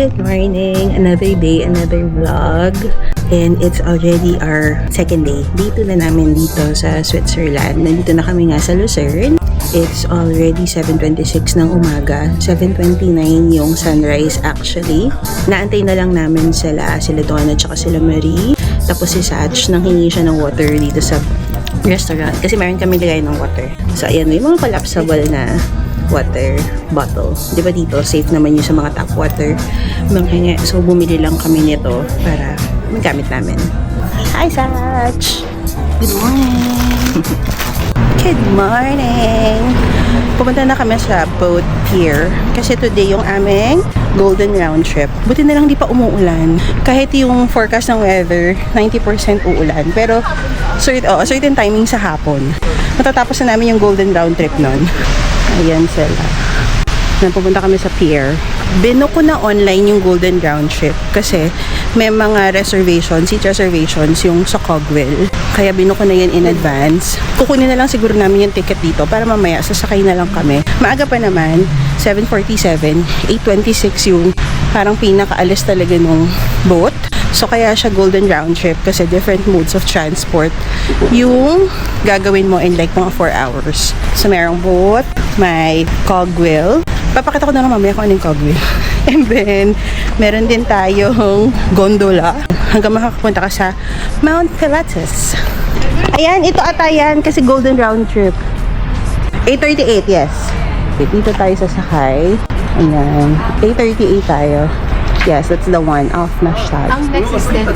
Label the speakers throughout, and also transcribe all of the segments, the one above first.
Speaker 1: Good morning! Another day, another vlog. And it's already our second day. Dito na namin dito sa Switzerland. Nandito na kami nga sa Lucerne. It's already 7:26 ng umaga. 7:29 yung sunrise actually. Naantay na lang namin sila Donna at sila Marie. Tapos si Satch, nang hingi siya ng water dito sa restaurant. Kasi meron kami lagay ng water. So ayan, may mga collapsible na water bottle. Di ba dito, safe naman yung sa mga tap water. So bumili lang kami nito para magamit namin. Hi, Satch! Good morning! Good morning! Pumunta na kami sa boat pier kasi today yung aming golden round trip. Buti na lang di pa umuulan. Kahit yung forecast ng weather, 90% uulan. Pero certain timing sa hapon. Matatapos na namin yung golden round trip nun. Ayan sila. Pupunta kami sa pier. Binook ko na online yung golden round trip kasi may mga seat reservations yung sa Cogwell. Kaya binook ko na yan in advance. Kukunin na lang siguro namin yung ticket dito para mamaya sasakay na lang kami. Maaga pa naman, 7:47, 8:26 yung parang pinakaalis talaga nung boat. So kaya siya golden round trip kasi different modes of transport yung gagawin mo in like mga 4 hours. So merong boat, may cogwheel. Papakita ko na lang mamaya kung ano yung cogwheel. And then, meron din tayong gondola hanggang makakapunta ka sa Mount Pilatus. Ayan, ito ata yan kasi golden round trip. 8:38, yes. Dito tayo sasakay. Ayan, 8:38 tayo. Yes, that's the one off na shot.
Speaker 2: Ang next is then.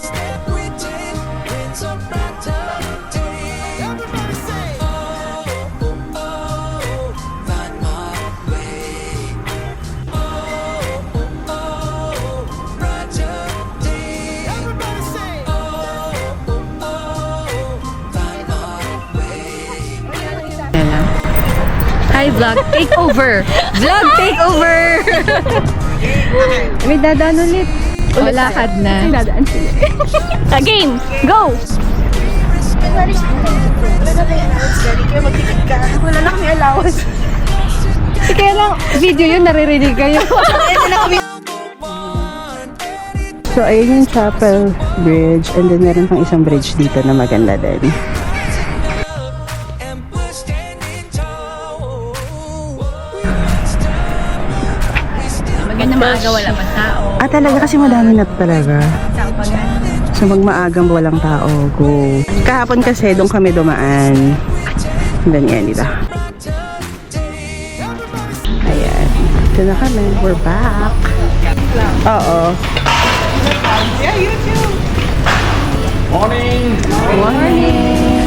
Speaker 3: Hi, vlog takeover! Vlog takeover! May dadaan ulit. O, lakad na. May dadaan sila. Game! Go!
Speaker 1: Wala na kami allowance.
Speaker 3: Kaya lang, video yun, naririnig kayo.
Speaker 1: So, ayun yung Chapel Bridge and then meron pang isang bridge dito na maganda din.
Speaker 3: Maganda maaga, wala pa tao.
Speaker 1: Talaga kasi madami na talaga. So, magmaagang walang tao. Go. Kahapon kasi doon kami dumaan. And then, yan dito. Ayan. Ito na kami. We're back. Oo. Yeah, you too.
Speaker 4: Morning!
Speaker 1: Morning!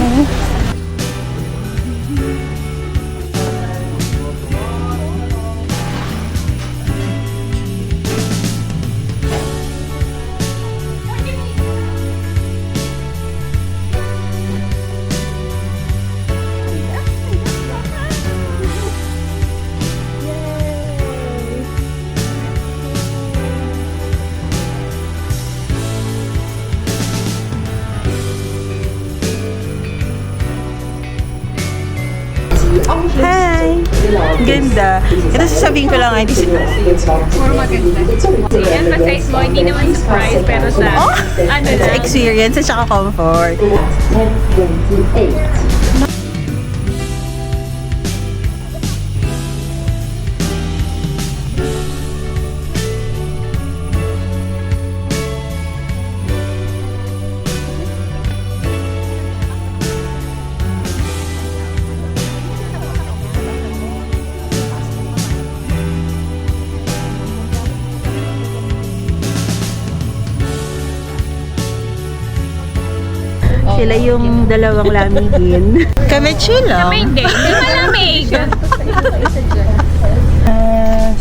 Speaker 1: Hi! Ganda. Ito sasabihin ko lang ay
Speaker 3: Puro maganda. Emphasize mo, hindi naman surprise, pero sa ano na.
Speaker 1: experience at saka comfort. Sila yung dalawang lamigin. Kami chill lang.
Speaker 3: Hindi malamig.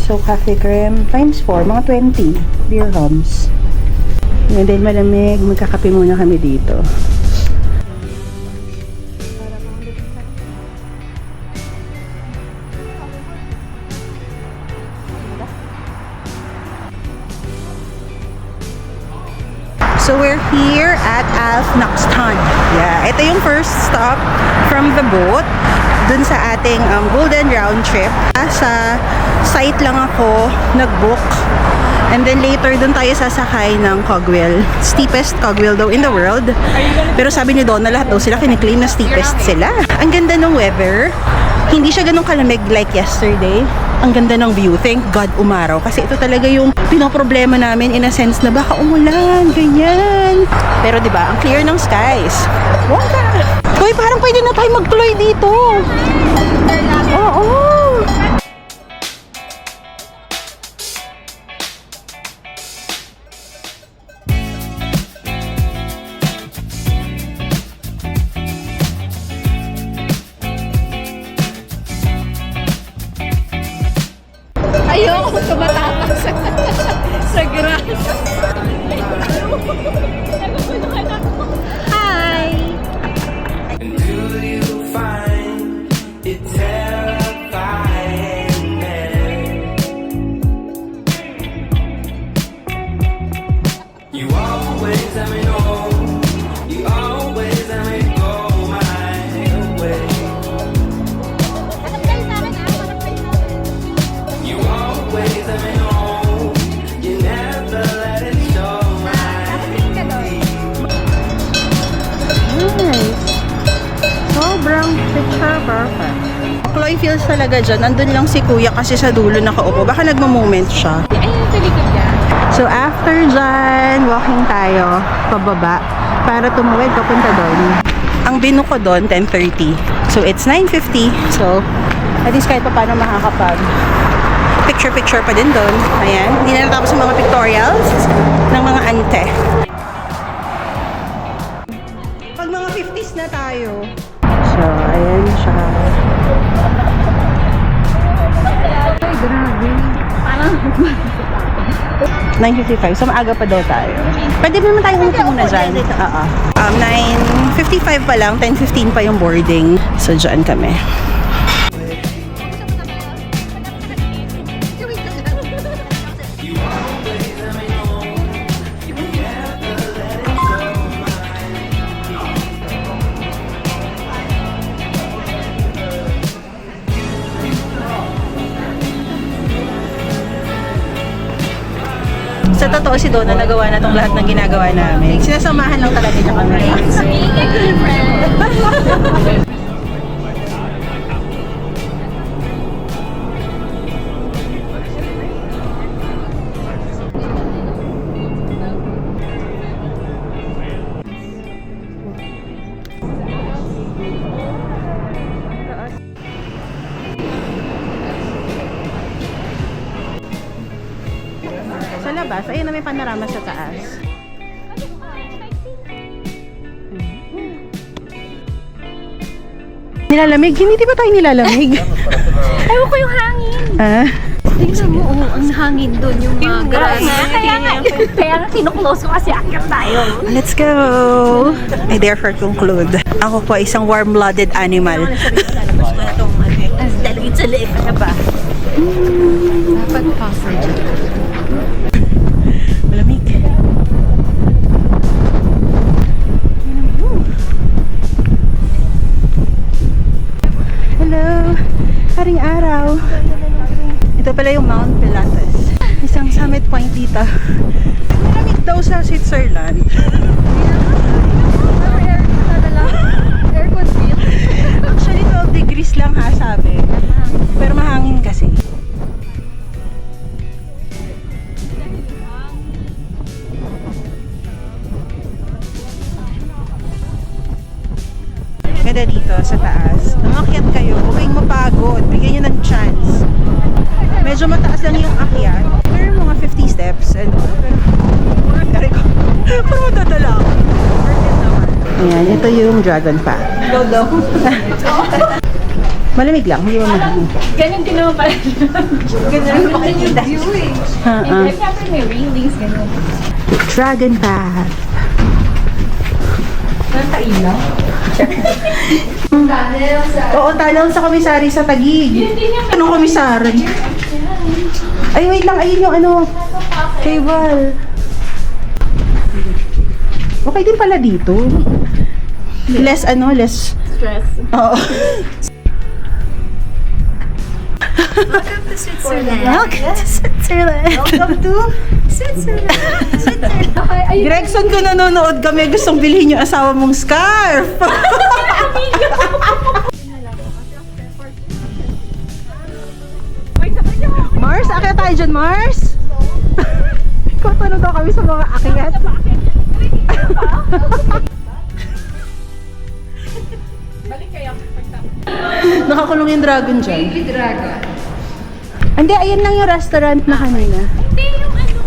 Speaker 1: So, cafe creme times 4, mga 20 dirhams. And then malamig, magkakape muna kami dito. So we're here at Alfnaxton. Yeah, ito yung first stop from the boat dun sa ating golden round trip. Sa site lang ako nag-book And then later, dun tayo sasakay ng cogwheel. Steepest cogwheel daw in the world. Pero sabi ni Donna, lahat daw sila kiniklaim na steepest sila. Ang ganda ng weather. Hindi siya ganun kalamig like yesterday. Ang ganda ng view. Thank God umaraw. Kasi ito talaga yung pinoproblema namin in a sense na baka umulan, ganyan. Pero diba, ang clear ng skies. Wala. Uy, parang pwede na tayo magtuloy dito. Oo.
Speaker 3: Ayoko tumatapak sa grass. Hi!
Speaker 2: And do you find it terrifying? You always let me know. You always let me go my way. You always let me know. You never let it show
Speaker 1: Sobrang picture perfect. Chloe feels talaga dyan. Nandun lang si Kuya kasi sa dulo nakaupo. Baka nagmo-moment siya.
Speaker 3: Ayun sa likod niya.
Speaker 1: So after dyan, walking tayo pababa para tumawid papunta doon. Ang binu ko doon, 10:30. So it's 9:50. So at least kahit pa paano makakapag picture pa din doon. Ayan. Hindi na natapos ang mga pictorials ng mga ante. Pag mga 50s na tayo. So, ayan siya.
Speaker 3: Ay, grabe. Parang
Speaker 1: 9:55. So, maaga pa daw tayo. Pwede naman tayo umupo muna dyan. 9:55 pa lang. 10:15 pa yung boarding. So, dyan kami. Sa totoo si Donna nagawa na itong lahat ng ginagawa namin. Sinasamahan lang talaga niya kami. Sa labas, ayun na may panorama sa taas. Nilalamig? Hindi di ba tayo nilalamig?
Speaker 3: Ewan ko yung hangin.
Speaker 1: Ah?
Speaker 3: Tingnan mo, ang hangin doon yung mga grass. Kaya nga kinuklose ko kasi akit tayo.
Speaker 1: Let's go! I therefore conclude. Ako po isang warm-blooded animal.
Speaker 3: Dalagin sa liit ka ba? Dapat passage.
Speaker 1: Malamig. Hello! Haring araw. Ito pala yung Mount Pilates. Isang summit point dito. Malamig daw sa Switzerland.
Speaker 3: Aircon feel.
Speaker 1: Actually 12 degrees lang ha sabi. Pero mahangin kasi. Ganda dito sa taas. Umakyat kayo, huwag kayong mapagod. Bigyan nyo ng chance. Medyo mataas lang yung akyat. Pero mga 50 steps and Dari ko. Parang matadala ako. Ayan, ito yung dragon path.
Speaker 3: Go daw.
Speaker 1: Malamig lang, hindi mo mahangin.
Speaker 3: Ganun din naman pala. Ganun pa yung view eh. Siyempre may railings, ganun.
Speaker 1: Dragon path.
Speaker 3: Ganun kailaw.
Speaker 1: Oo, talagang sa komisari sa Taguig. Anong komisari? Ay, wait lang. Ayun yung ano. Cable. Okay din pala dito. Less
Speaker 3: Stress.
Speaker 1: Oo.
Speaker 3: Welcome to Switzerland.
Speaker 1: Welcome to Switzerland.
Speaker 3: Welcome to
Speaker 1: Gregson, kung nanonood kami, gustong bilhin yung asawa mong scarf. Mars, akyat tayo dyan, Mars. Ikaw, tanong daw kami sa mga akyat. Nakakulong yung dragon dyan.
Speaker 3: Baby dragon.
Speaker 1: Hindi, ayan lang yung restaurant na kanina.
Speaker 3: Hindi, yung ano.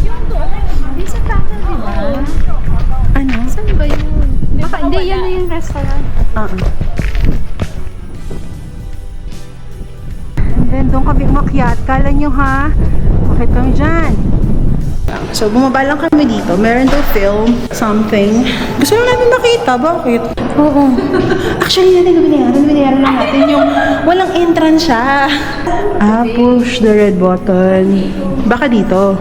Speaker 3: Yung doon. Yung sa tayo, di ba?
Speaker 1: Ano?
Speaker 3: Saan ba yun? Baka hindi, yan na yung restaurant.
Speaker 1: And then, doon kami umakyat. Kala nyo ha? Bakit kami dyan? So, bumaba lang kami dito. Meron daw film, something. Gusto lang namin makita. Bakit? Oo. Actually, natin binayaran. Binayaran lang natin yung walang entrance siya. Push the red button. Baka dito.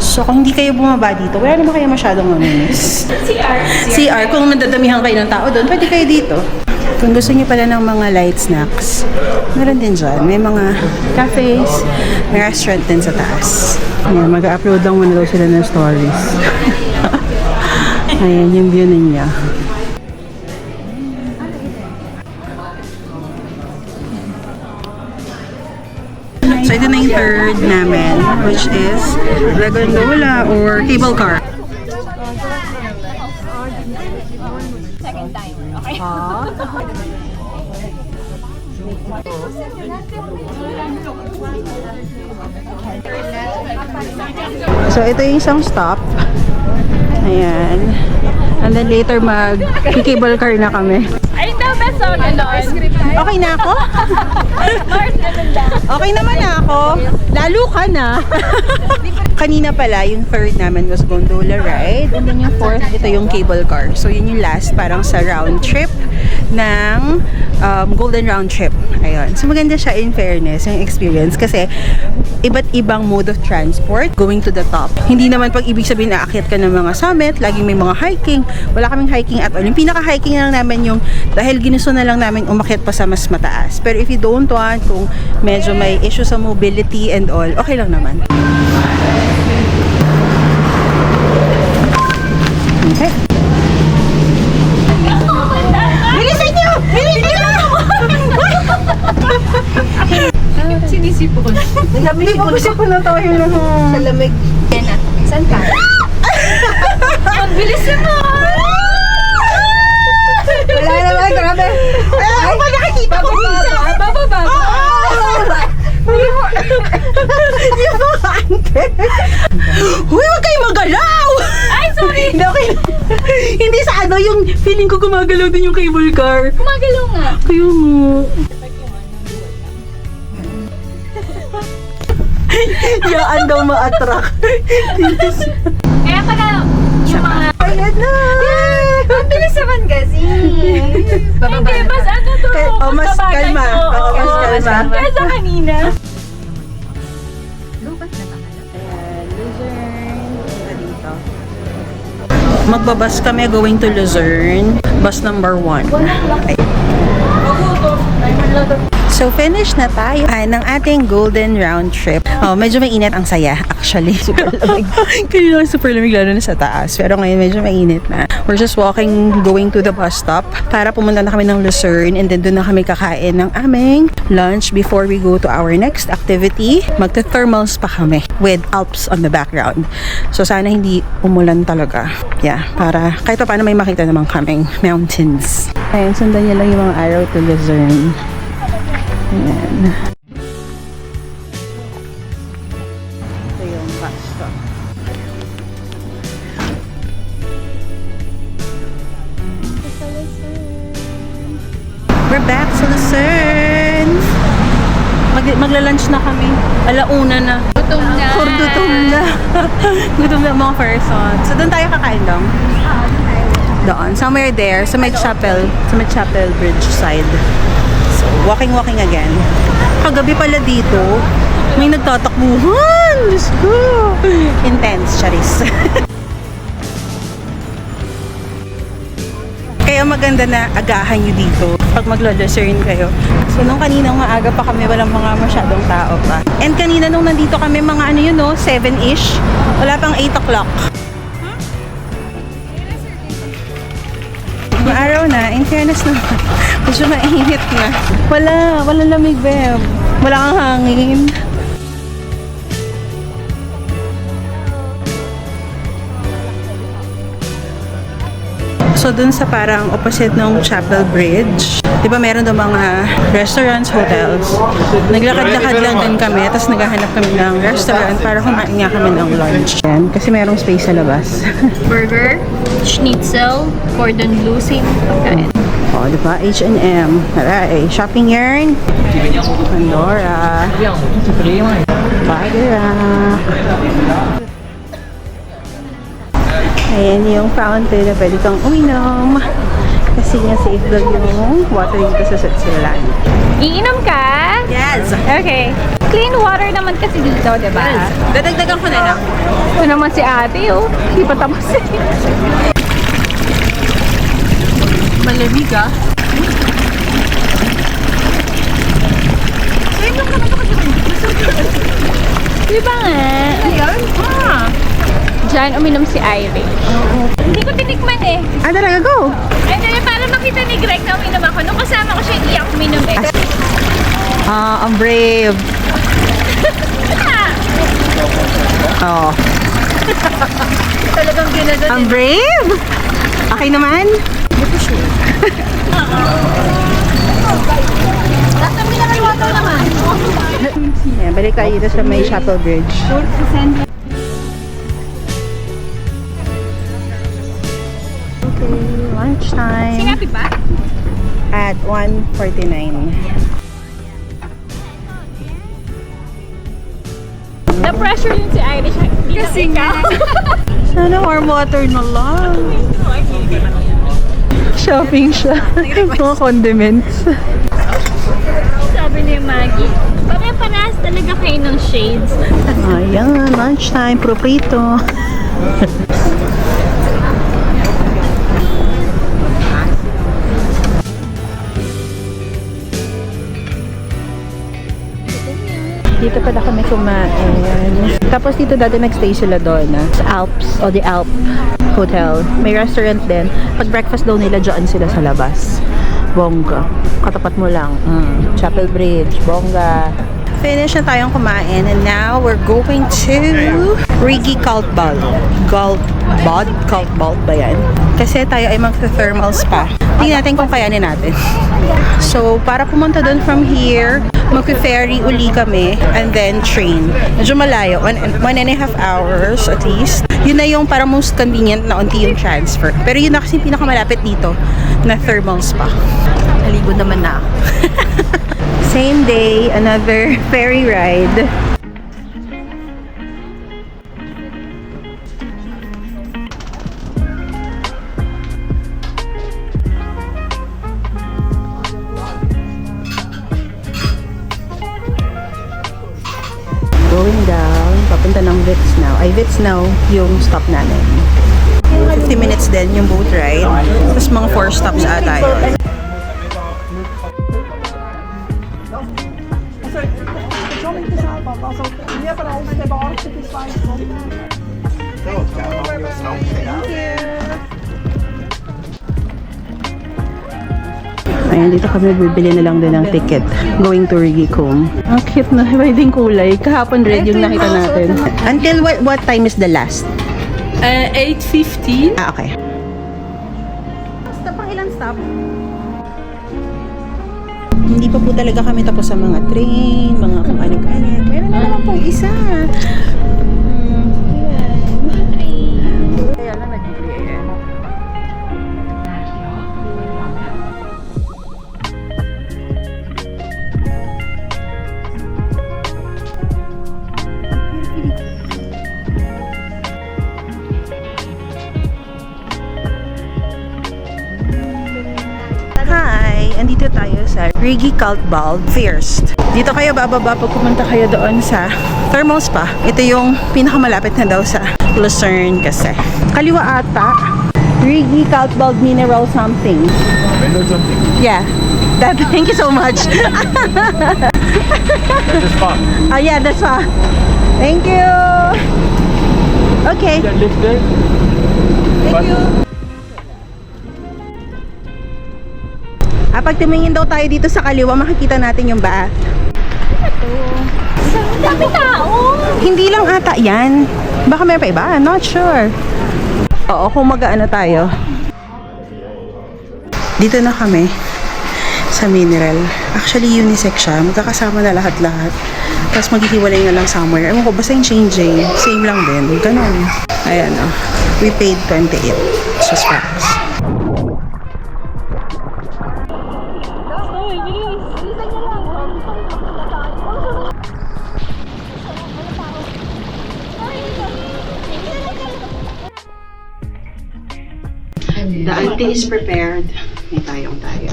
Speaker 1: So, kung hindi kayo bumaba dito, wala naman kayo masyadong mamiss. CR. Kung nadadamihan kayo ng tao doon, pwede kayo dito. Kung gusto niyo pala ng mga light snacks, meron din dyan. May mga cafes, may restaurant din sa taas. Ayan, mag-upload lang muna daw sila ng stories. Ayan, yung view ninyo. So, ito na yung third namin, which is La Gondola or cable car.
Speaker 3: Second time. Okay.
Speaker 1: So, ito yung isang stop. Ayan. And then later mag-cable car na kami.
Speaker 3: Ay, the best song. Ano?
Speaker 1: Okay na ako? Okay naman na ako. Lalo ka na. Kanina pala, yung third namin was gondola ride. And then yung fourth, ito yung cable car. So yun yung last, parang sa round trip ng golden round trip. Ayun. So maganda siya in fairness, yung experience. Kasi iba't ibang mode of transport going to the top. Hindi naman pag ibig sabihin na aakyat ka ng mga summit, laging may mga hiking. Wala kaming hiking at all. Yung pinaka-hiking lang namin yung dahil ginusto na lang namin umakyat pa sa mas mataas. Pero if you don't want, kung medyo may issue sa mobility and all, okay lang naman. Okay. Bilisan nyo! Bilisan nyo!
Speaker 3: Sinisipon.
Speaker 1: Hindi pa ko na tayo lang. Sa lamig.
Speaker 3: Yan na. Saan ka? Ang bilis naman!
Speaker 1: Wala naman, grabe. Ay, pa nakikita ko dito.
Speaker 3: Bababa.
Speaker 1: Yung mga ante. Uy, huwag kayo magalaw!
Speaker 3: Ay, sorry!
Speaker 1: Hindi, okay. Hindi sa ano, yung feeling ko gumagalaw din yung cable car.
Speaker 3: Kumagalaw nga.
Speaker 1: Kayo mo. Yaan daw ma-attract.
Speaker 3: Kaya pala, yung mga...
Speaker 1: Ayan na!
Speaker 3: Ang bilis naman kasi. Hindi, mas ano to?
Speaker 1: Mas
Speaker 3: mabagal
Speaker 1: kalma.
Speaker 3: to.
Speaker 1: Oo, mas kalma.
Speaker 3: Kaya sa kanina.
Speaker 1: Magbabas kami going to Luzerne. Bus number 1. Okay. So, finish na tayo ng ating golden round trip. Oh, medyo mainit ang saya, actually. Super lamig. Kanina super lamig, lalo na sa taas. Pero ngayon, medyo mainit na. We're just walking, going to the bus stop para pumunta na kami ng Luzerne and then doon na kami kakain ng aming lunch before we go to our next activity. Magta-thermals pa kami with Alps on the background. So, sana hindi umulan talaga. Yeah, para kahit pa paano may makita naman kaming mountains. Ayun, sundan niya lang yung mga arrow to Luzerne. Ayan. Ito yung bus stop. We're back sa Luzerne. Magla-lunch na kami. Alauna na.
Speaker 3: Gutom na.
Speaker 1: Gutom na. Gutom na mga person. So, doon tayo kakain dong? Doon. Somewhere there. Sa may chapel. Sa may chapel bridge side. So, walking again. Kagabi pala dito, may nagtatakbuhan. Diyos ko. Intense, charis. Kaya maganda na agahan nyo dito pag maglo-Lucerne kayo. So, nung kaninang maaga pa kami, walang mga masyadong tao pa. And kanina nung nandito kami, mga ano yun, no, 7-ish. Wala pang 8 o'clock. Maaraw na, in fairness na, medyo mainit na. Wala lamig, beb. Wala kang hangin. So, dun sa parang opposite ng Chapel Bridge, di ba meron doon mga restaurants, hotels. Naglakad-lakad lang din kami, tapos naghahanap kami ng restaurant para kumain nga kami ng lunch. Yan, kasi merong space sa labas.
Speaker 3: Burger, schnitzel, cordon bleu, same pagkain.
Speaker 1: O, di ba? H&M. Aray, shopping yarn. Pandora. Badirac. Ayan yung fountain na pwede kang uminom. Kasi nga safe vlog yung water dito sa Switzerland.
Speaker 3: Iinom ka?
Speaker 1: Yes!
Speaker 3: Okay. Clean water naman kasi dito, di ba?
Speaker 1: Yes. Dadagdagan ko na lang.
Speaker 3: Ito naman si ate, oh. Hindi pa tapos eh.
Speaker 1: Malamig ah.
Speaker 3: Di ba nga?
Speaker 1: Ayan pa.
Speaker 3: Diyan, uminom si Irish. Hindi ko tinikman eh.
Speaker 1: Ah, talaga, go!
Speaker 3: Ay, dali, para makita ni Greg na uminom ako. Nung kasama ko siya, hindi ako uminom eh.
Speaker 1: Ah, I'm brave. Oh.
Speaker 3: Talagang ginagano.
Speaker 1: I'm brave? Okay naman?
Speaker 3: Tapos mineral water naman.
Speaker 1: Ayan, balik tayo dito sa may Chapel Bridge. Okay, lunchtime.
Speaker 3: Sinabi ba?
Speaker 1: At 1:49.
Speaker 3: Na-pressure yun si Irish. Kasi nga.
Speaker 1: Sana warm water na lang. Shopping siya. Mga condiments.
Speaker 3: Sabi ni Maggie, pare-paras talaga kayo ng shades.
Speaker 1: Ayan, lunchtime, proprito. Dito pala kami kumain. Tapos dito dati nagstay sila doon sa Alps o the Alp Hotel. May restaurant din. Pag breakfast daw nila dyan sila sa labas. Bongga. Katapat mo lang. Chapel Bridge. Bongga. Finish na tayong kumain and now we're going to Rigi Kaltbad. Kaltbad ba yan? Kasi tayo ay mag-thermal spa. Tingnan natin kung kayanin natin. So, para pumunta doon from here, mag-ferry uli kami and then train. Medyo malayo. 1.5 hours at least. Yun na yung parang most convenient na unti yung transfer. Pero yun na kasi pinakamalapit dito na thermal spa. Naligo naman na ako. Same day, another ferry ride. Going down, papunta ng Witznau. Ay, Witznau yung stop namin. 50 minutes din yung boat ride. Tapos mga 4 stops ata yun. Ayan, dito kami bibili na lang din ng ticket going to Rigi-Kulm. Ang cute na, pwedeng kulay. Kahapon red yung nakita natin. Until what time is the last?
Speaker 5: 8:50.
Speaker 1: Ah, okay. Stop ang ilang stop? Hindi pa po talaga kami tapos sa mga train, mga kung ano-ano. Meron na naman pong isa. Kaya lang nag-i-air. Hi! Andito tayo sa Rigi Kaltbad First. Dito kayo bababa pag pumunta kayo doon sa thermal spa. Ito yung pinakamalapit na daw sa Lucerne kasi. Kaliwa ata. Rigi Caltbald Mineral something.
Speaker 4: Window something.
Speaker 1: Yeah. That, thank you so much.
Speaker 4: That's just fun.
Speaker 1: Yeah, that's fine. Thank you. Okay.
Speaker 4: That lift there.
Speaker 1: Thank you. Pag tumingin daw tayo dito sa kaliwa, makikita natin yung bath.
Speaker 3: Dami tao!
Speaker 1: Hindi lang ata yan. Baka may pa iba, I'm not sure. Oo, kung mag-ano tayo. Dito na kami sa mineral. Actually, unisex siya. Magkakasama na lahat-lahat. Tapos maghihiwalay na lang somewhere. Ewan ko, basta yung changing. Same lang din. Ganon. Ayan o. We paid 28 sa Sparks. The auntie is prepared. May tayong tayo.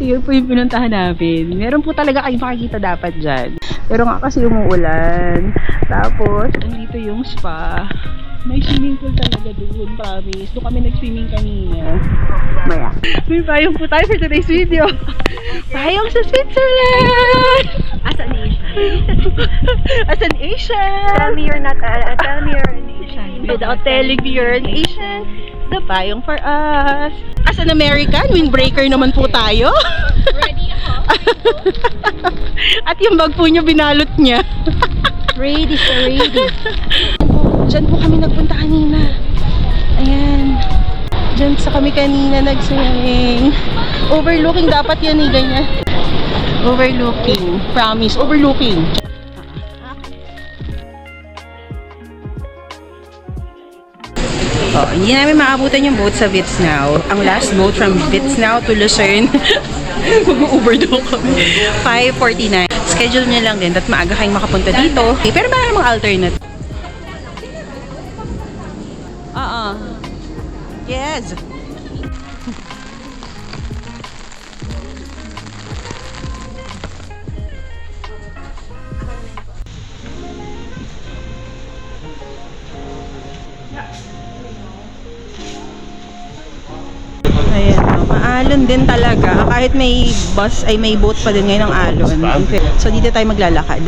Speaker 1: Yun po yung pinuntahan namin. Meron po talaga kayong makikita dapat dyan. Pero nga kasi umuulan. Tapos, andito yung spa. May swimming pool talaga doon, promise. Doon kami nag-swimming kanina. Maya. May payong po tayo for today's video. Payong sa Switzerland!
Speaker 3: As an Asian.
Speaker 1: As an Asian!
Speaker 3: Tell me you're not, tell me you're an Asian.
Speaker 1: Without telling me you're an Asian, the payong for us. As an American, windbreaker naman po tayo.
Speaker 3: Ready ako.
Speaker 1: At yung bag po niya, binalot niya.
Speaker 3: Ready, sir, ready.
Speaker 1: Diyan po kami nagpunta kanina. Ayan. Diyan sa kami kanina nag-swimming. Overlooking dapat yan eh, ganyan. Overlooking. Promise, overlooking. Oh, hindi namin maabutan yung boat sa Vitsnau. Ang last boat from Vitsnau to Lucerne. Mag-Uber daw kami. 5:49. Schedule nyo lang din at maaga kayong makapunta dito. Okay, pero meron namang alternate. Yes. Ayan, maalon din talaga. Kahit may bus, ay may boat pa din ngayon ng alon. Okay. So dito tayo maglalakad.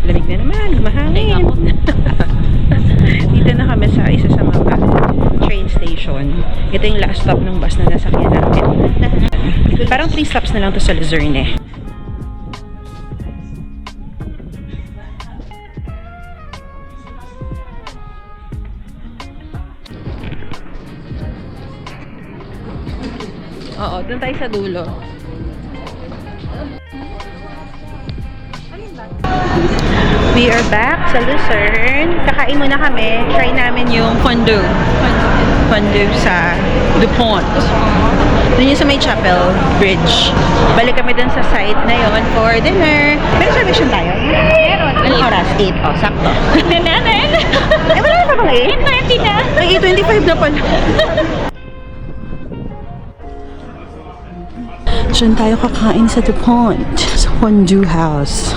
Speaker 1: Lamig na naman, mahangin. Dito na kami sa isa sa mga train station. Ito yung last stop ng bus na nasakyan namin. Parang 3 stops na lang to sa Luzerne. Oo, doon tayo sa dulo. We are back sa Lucerne. Kakain muna kami. Try namin yung fondue. Fondue sa DuPont. Doon yung sa may Chapel Bridge. Balik kami dun sa site na yon for dinner. May reservation tayo?
Speaker 3: Meron.
Speaker 1: Anong oras? 8. Oh, sakto.
Speaker 3: Tignan natin.
Speaker 1: Eh, wala na pa bang 8?
Speaker 3: 8:20 na.
Speaker 1: Ay, 8:25 na pala. Diyan tayo kakain sa DuPont. Sa Fondue House.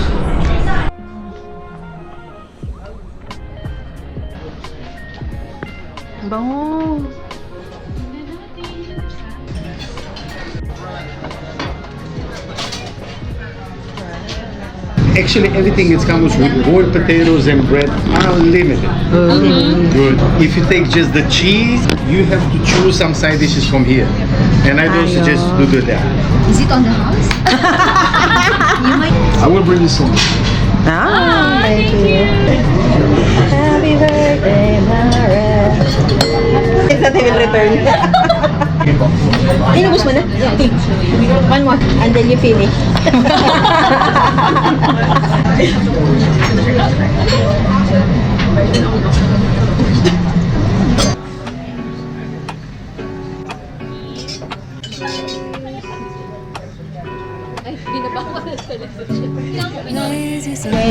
Speaker 1: Bango.
Speaker 4: Actually, everything is comes with boiled potatoes and bread, unlimited. Good. If you take just the cheese, you have to choose some side dishes from here, and I don't suggest to do that.
Speaker 3: Is it on the house? You might.
Speaker 4: I will bring you some.
Speaker 1: Ah, thank you. Happy birthday, Mara. Is that will return? Inubos mo na?
Speaker 3: One more.
Speaker 1: And then you finish.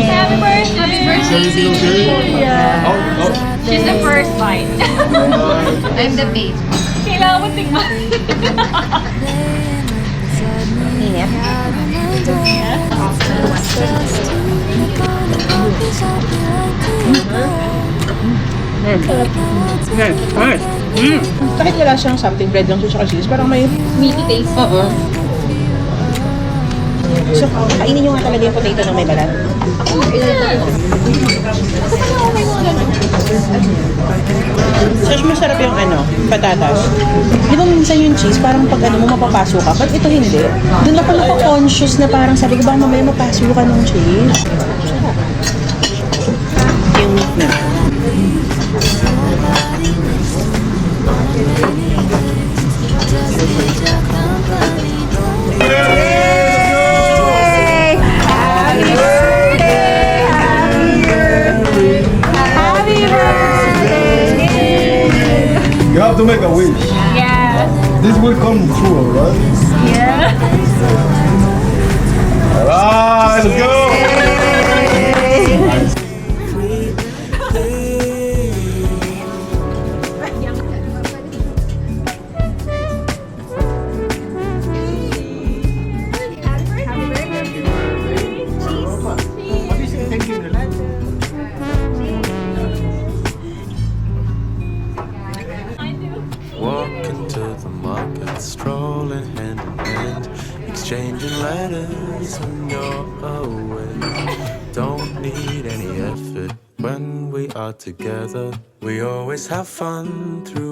Speaker 3: Happy birthday, Cici. She's the first bite. I'm the bait. Kailangan mo tingnan.
Speaker 1: Init. Kahit wala siyang something, bread lang siya tsaka cheese, parang may...
Speaker 3: Meaty taste.
Speaker 1: Oo. So, kainin nyo nga talaga yung potato na may balat. So, masarap yung patatas. Di ba minsan yung cheese, parang pag mo mapapasok ka, but ito hindi. Doon ako naka-conscious na parang sabi ko, baka mamaya mapasok ka ng cheese. Yung meat na.
Speaker 5: You have to make a wish.
Speaker 3: Yeah.
Speaker 5: This will come true, alright?
Speaker 3: Yeah.
Speaker 5: Alright, let's go!
Speaker 2: Walking to the market, strolling hand in hand, exchanging letters when you're away. Don't need any effort when we are together. We always have fun through